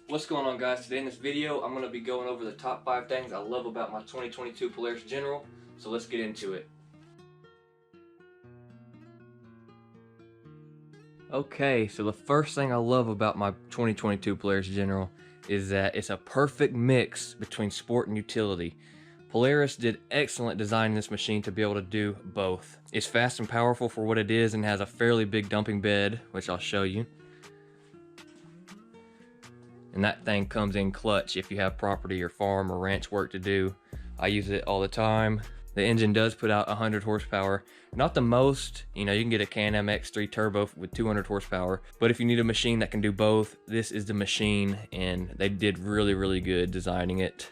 What's going on, guys? Today in this video I'm going to be going over the top 5 things I love about my 2022 Polaris General, so let's get into it. Okay, so the first thing I love about my 2022 Polaris General is that it's a perfect mix between sport and utility. Polaris did excellent designing this machine to be able to do both. It's fast and powerful for what it is and has a fairly big dumping bed, which I'll show you. And that thing comes in clutch if you have property or farm or ranch work to do. I use it all the time. The engine does put out 100 horsepower. Not the most, you can get a Can-Am X3 turbo with 200 horsepower. But if you need a machine that can do both, this is the machine, and they did really good designing it.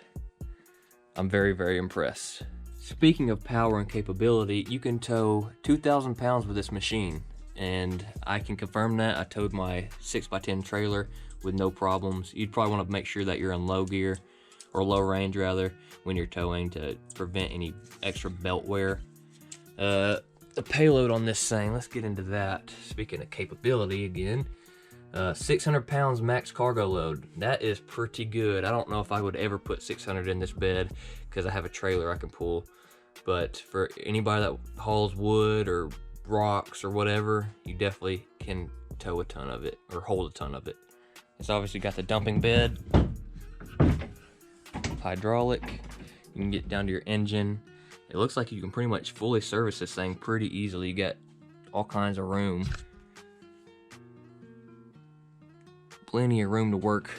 I'm very impressed. Speaking of power and capability, you can tow 2,000 pounds with this machine. And I can confirm that. I towed my 6x10 trailer with no problems. You'd probably want to make sure that you're in low gear, or low range rather, when you're towing to prevent any extra belt wear. The payload on this thing, let's get into that. Speaking of capability again, 600 pounds max cargo load. That is pretty good. I don't know if I would ever put 600 in this bed because I have a trailer I can pull. But for anybody that hauls wood or rocks or whatever, you definitely can tow a ton of it, or hold a ton of it. It's obviously got the dumping bed, hydraulic. You can get down to your engine. It looks like you can pretty much fully service this thing pretty easily. You got all kinds of room. Plenty of room to work.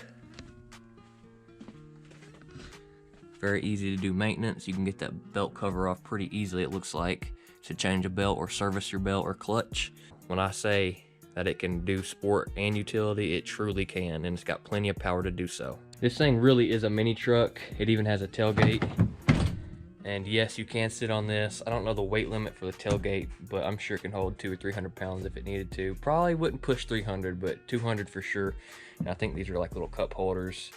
Very easy to do maintenance. You can get that belt cover off pretty easily, it looks like, to change a belt or service your belt or clutch. When I say that it can do sport and utility, it truly can, and it's got plenty of power to do so. This thing really is a mini truck. It even has a tailgate, and yes, you can sit on this. I don't know the weight limit for the tailgate, but I'm sure it can hold 200 or 300 pounds if it needed to. Probably wouldn't push 300, but 200 for sure. And I think these are like little cup holders.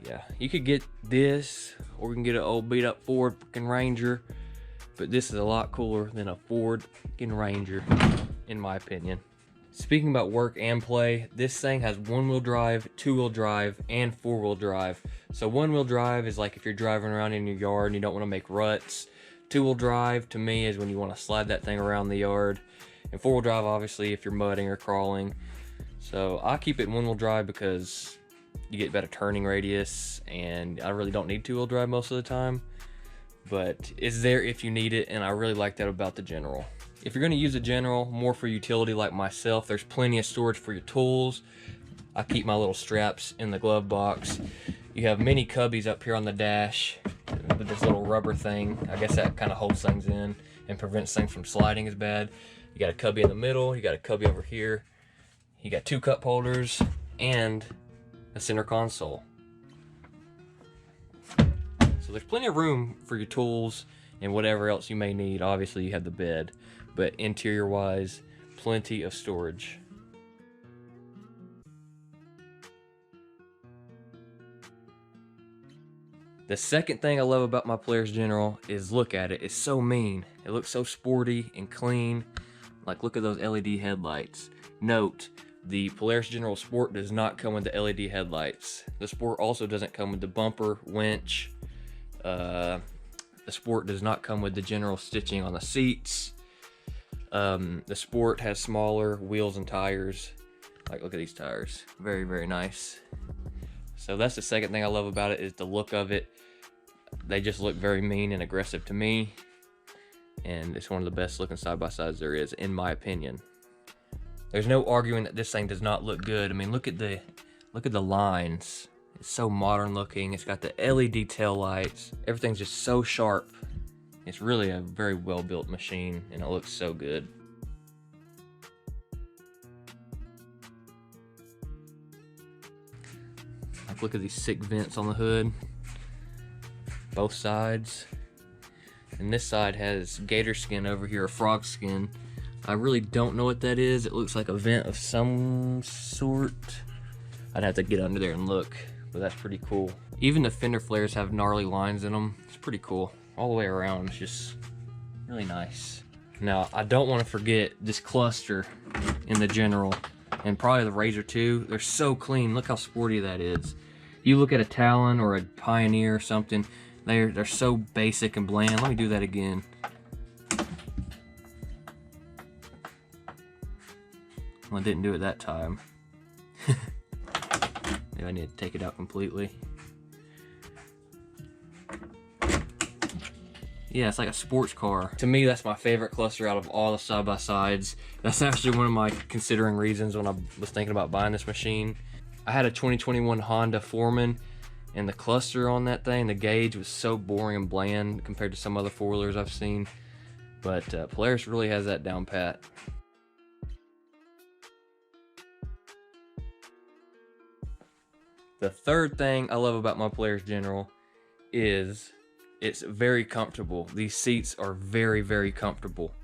Yeah, you could get this, or we can get an old beat up Ford Ranger, but this is a lot cooler than a Ford Ranger, in my opinion. Speaking about work and play, this thing has 1-wheel drive, 2-wheel drive, and 4-wheel drive. So 1-wheel drive is like if you're driving around in your yard and you don't want to make ruts. 2-wheel drive to me is when you want to slide that thing around the yard. And 4-wheel drive obviously if you're mudding or crawling. So I keep it in 1-wheel drive because you get better turning radius, and I really don't need 2-wheel drive most of the time. But it's there if you need it, and I really like that about the General. If you're going to use a General more for utility like myself, there's plenty of storage for your tools. I keep my little straps in the glove box. You have many cubbies up here on the dash with this little rubber thing. I guess that kind of holds things in and prevents things from sliding as bad. You got a cubby in the middle, you got a cubby over here, you got 2 cup holders, and a center console. So there's plenty of room for your tools and whatever else you may need. Obviously you have the bed, but interior wise, plenty of storage. The second thing I love about my Polaris General is look at it. It's so mean. It looks so sporty and clean. Like, look at those LED headlights. Note, the Polaris General Sport does not come with the LED headlights. The Sport also doesn't come with the bumper, winch. The Sport does not come with the general stitching on the seats. The Sport has smaller wheels and tires. Like, look at these tires. Very nice. So that's the second thing I love about it, is the look of it. They just look very mean and aggressive to me. And it's one of the best looking side-by-sides there is, in my opinion. There's no arguing that this thing does not look good. I mean, look at the lines. It's so modern looking. It's got the LED tail lights. Everything's just so sharp. It's really a very well built machine, and it looks so good. Like, look at these sick vents on the hood. Both sides. And this side has gator skin over here, or frog skin. I really don't know what that is. It looks like a vent of some sort. I'd have to get under there and look, but that's pretty cool. Even the fender flares have gnarly lines in them. It's pretty cool. All the way around, it's just really nice. Now, I don't want to forget this cluster in the General. and probably the Razor too. They're so clean. Look how sporty that is. You look at a Talon or a Pioneer or something, they're so basic and bland. Let me do that again. Well, I didn't do it that time. Maybe I need to take it out completely. Yeah, it's like a sports car. To me, that's my favorite cluster out of all the side-by-sides. That's actually one of my considering reasons when I was thinking about buying this machine. I had a 2021 Honda Foreman, and the cluster on that thing, the gauge was so boring and bland compared to some other four-wheelers I've seen. But Polaris really has that down pat. The third thing I love about my Polaris General is it's very comfortable. These seats are very, very comfortable.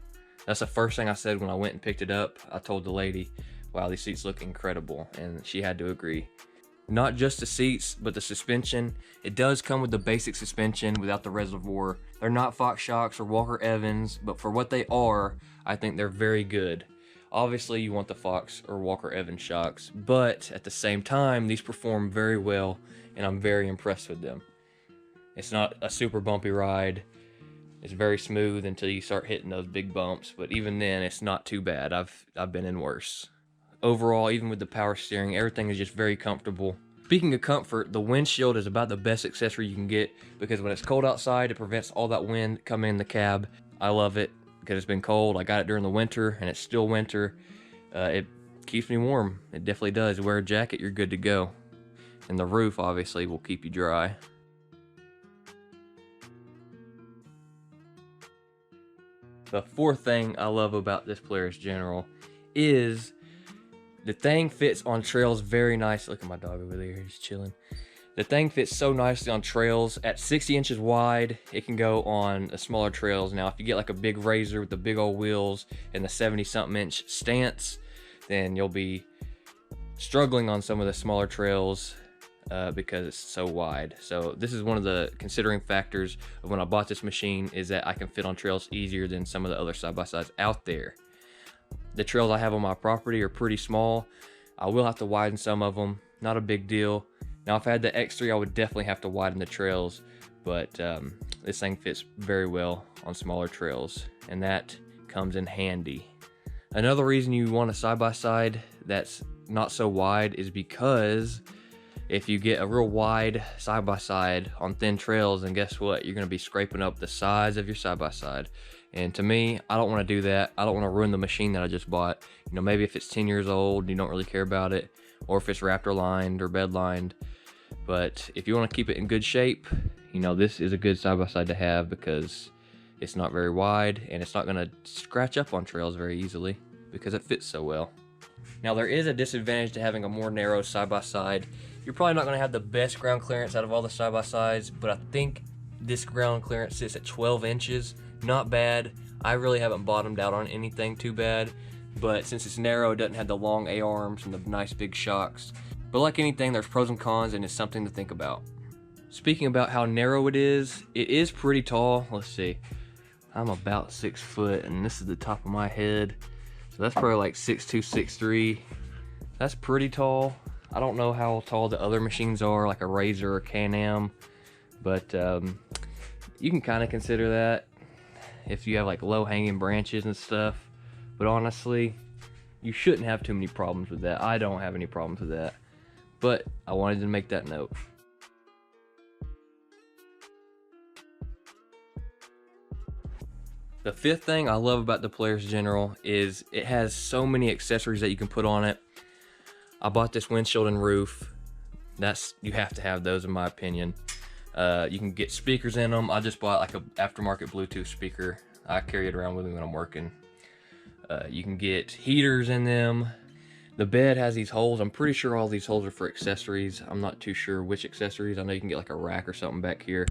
That's the first thing I said when I went and picked it up. I told the lady, wow, these seats look incredible, and she had to agree. Not just the seats, but the suspension. It does come with the basic suspension without the reservoir. They're not Fox shocks or Walker Evans, but for what they are, I think they're very good. Obviously, you want the Fox or Walker Evans shocks, but at the same time, these perform very well, and I'm very impressed with them. It's not a super bumpy ride. It's very smooth until you start hitting those big bumps, but even then, it's not too bad. I've been in worse. Overall, even with the power steering, everything is just very comfortable. Speaking of comfort, the windshield is about the best accessory you can get because when it's cold outside, it prevents all that wind coming in the cab. I love it because it's been cold. I got it during the winter, and it's still winter. It keeps me warm. It definitely does. Wear a jacket, you're good to go. And the roof, obviously, will keep you dry. The fourth thing I love about this Polaris General is the thing fits on trails very nice. Look at my dog over there, he's chilling. The thing fits so nicely on trails. At 60 inches wide, it can go on the smaller trails. Now, if you get like a big Razor with the big old wheels and the 70-something inch stance, then you'll be struggling on some of the smaller trails because it's so wide. So this is one of the considering factors of when I bought this machine, is that I can fit on trails easier than some of the other side-by-sides out there. The trails I have on my property are pretty small. I will have to widen some of them, not a big deal. Now, if I had the X3, I would definitely have to widen the trails, but this thing fits very well on smaller trails, and that comes in handy. Another reason you want a side-by-side that's not so wide is because if you get a real wide side-by-side on thin trails, then guess what? You're going to be scraping up the sides of your side-by-side. And to me, I don't want to do that. I don't want to ruin the machine that I just bought. You know, maybe if it's 10 years old, you don't really care about it, or if it's Raptor lined or bed lined. But if you want to keep it in good shape, you know, this is a good side-by-side to have because it's not very wide and it's not going to scratch up on trails very easily because it fits so well. Now, there is a disadvantage to having a more narrow side-by-side. You're probably not going to have the best ground clearance out of all the side-by-sides, but I think this ground clearance sits at 12 inches. Not bad. I really haven't bottomed out on anything too bad, but since it's narrow, it doesn't have the long A-arms and the nice big shocks. But like anything, there's pros and cons, and it's something to think about. Speaking about how narrow it is pretty tall. Let's see. I'm about 6 foot, and this is the top of my head. So that's probably like 6'2", 6'3". That's pretty tall. I don't know how tall the other machines are, like a Razor or Can-Am, but you can kind of consider that if you have like low-hanging branches and stuff. But honestly, you shouldn't have too many problems with that. I don't have any problems with that, but I wanted to make that note. The fifth thing I love about the Polaris General is it has so many accessories that you can put on it. I bought this windshield and roof. You have to have those in my opinion. You can get speakers in them. I just bought like an aftermarket Bluetooth speaker. I carry it around with me when I'm working. You can get heaters in them. The bed has these holes. I'm pretty sure all these holes are for accessories. I'm not too sure which accessories. I know you can get like a rack or something back here,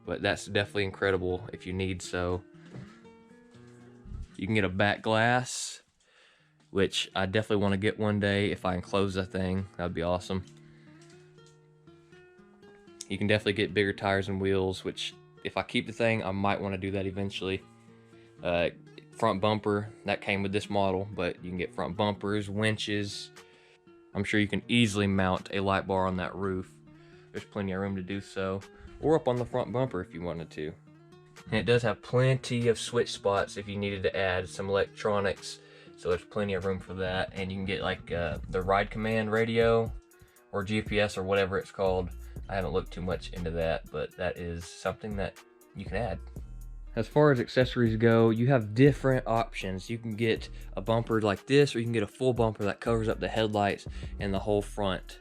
but that's definitely incredible if you need so. You can get a back glass, which I definitely want to get one day. If I enclose that thing, that'd be awesome. You can definitely get bigger tires and wheels, which if I keep the thing, I might want to do that eventually. front bumper. That came with this model, but you can get front bumpers, winches. I'm sure you can easily mount a light bar on that roof. There's plenty of room to do so, or up on the front bumper if you wanted to. And it does have plenty of switch spots if you needed to add some electronics, so there's plenty of room for that. And you can get like the ride command radio or GPS or whatever it's called. I haven't looked too much into that, but that is something that you can add. As far as accessories go, you have different options. You can get a bumper like this, or you can get a full bumper that covers up the headlights and the whole front.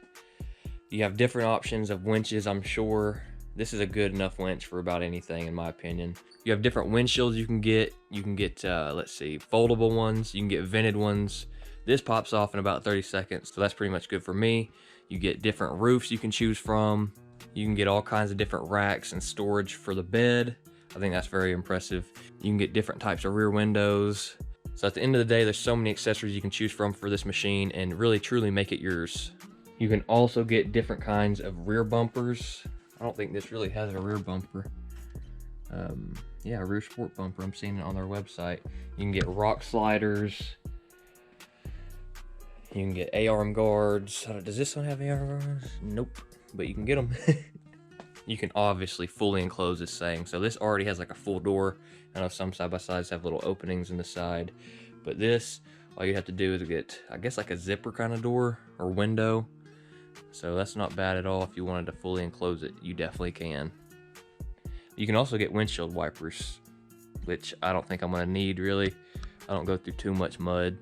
You have different options of winches, I'm sure. This is a good enough winch for about anything, in my opinion. You have different windshields you can get. You can get, let's see, foldable ones. You can get vented ones. This pops off in about 30 seconds, so that's pretty much good for me. You get different roofs you can choose from. You can get all kinds of different racks and storage for the bed. I think that's very impressive. You can get different types of rear windows. So at the end of the day, there's so many accessories you can choose from for this machine and really truly make it yours. You can also get different kinds of rear bumpers. I don't think this really has a rear bumper. Yeah, a rear sport bumper. I'm seeing it on their website. You can get rock sliders. You can get arm guards. Does this one have arm guards? Nope, but you can get them. You can obviously fully enclose this thing. So this already has like a full door. I know some side-by-sides have little openings in the side, but this, all you have to do is get, I guess, like a zipper kind of door or window. So that's not bad at all. If you wanted to fully enclose it, you definitely can. You can also get windshield wipers, which I don't think I'm gonna need really. I don't go through too much mud.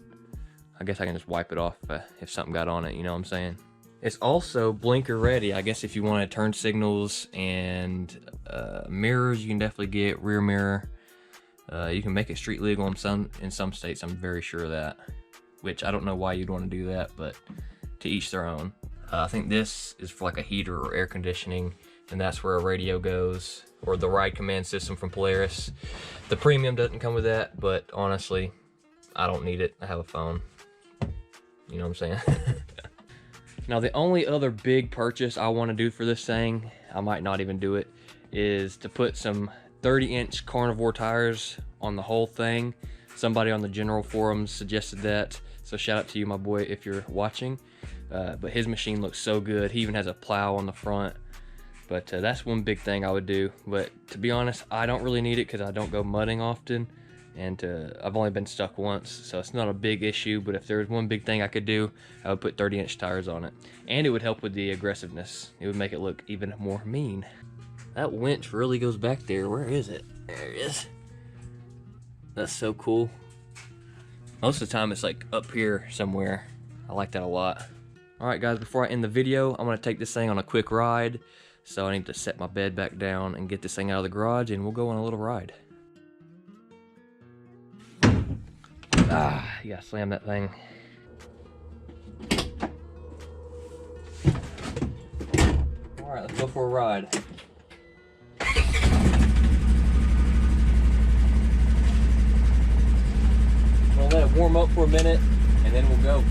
I guess I can just wipe it off if something got on it, you know what I'm saying? It's also blinker ready. I guess if you want to turn signals and mirrors, you can definitely get rear mirror. You can make it street legal in some states, I'm very sure of that. Which I don't know why you'd want to do that, but to each their own. I think this is for like a heater or air conditioning, and that's where a radio goes, or the ride command system from Polaris. The premium doesn't come with that, but honestly, I don't need it. I have a phone. You know what I'm saying? Now, the only other big purchase I want to do for this thing, I might not even do it, is to put some 30-inch carnivore tires on the whole thing. Somebody on the general forums suggested that, so shout out to you, my boy, if you're watching. But his machine looks so good. He even has a plow on the front. But that's one big thing I would do. But to be honest, I don't really need it because I don't go mudding often. And I've only been stuck once, so it's not a big issue. But if there was one big thing I could do, I would put 30-inch tires on it. And it would help with the aggressiveness. It would make it look even more mean. That winch really goes back there. Where is it? There it is. That's so cool. Most of the time it's like up here somewhere. I like that a lot. Alright guys, before I end the video, I'm going to take this thing on a quick ride. So I need to set my bed back down and get this thing out of the garage, and we'll go on a little ride. You gotta slam that thing. Alright, let's go for a ride. We'll let it warm up for a minute, and then we'll go.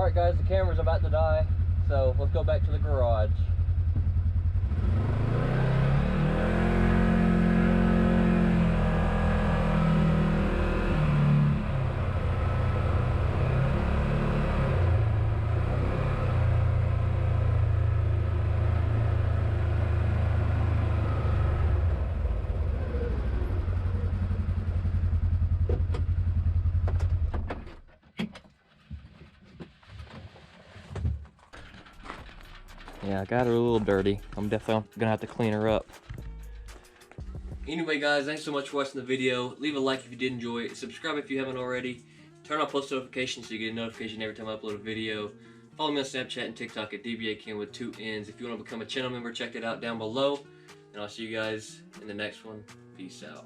Alright guys, the camera's about to die, so let's go back to the garage. Yeah, I got her a little dirty. I'm definitely gonna have to clean her up. Anyway guys, thanks so much for watching the video. Leave a like if you did enjoy it. Subscribe if you haven't already. Turn on post notifications so you get a notification every time I upload a video. Follow me on Snapchat and TikTok at DBAKen with 2 N's. If you want to become a channel member, check it out down below. And I'll see you guys in the next one. Peace out.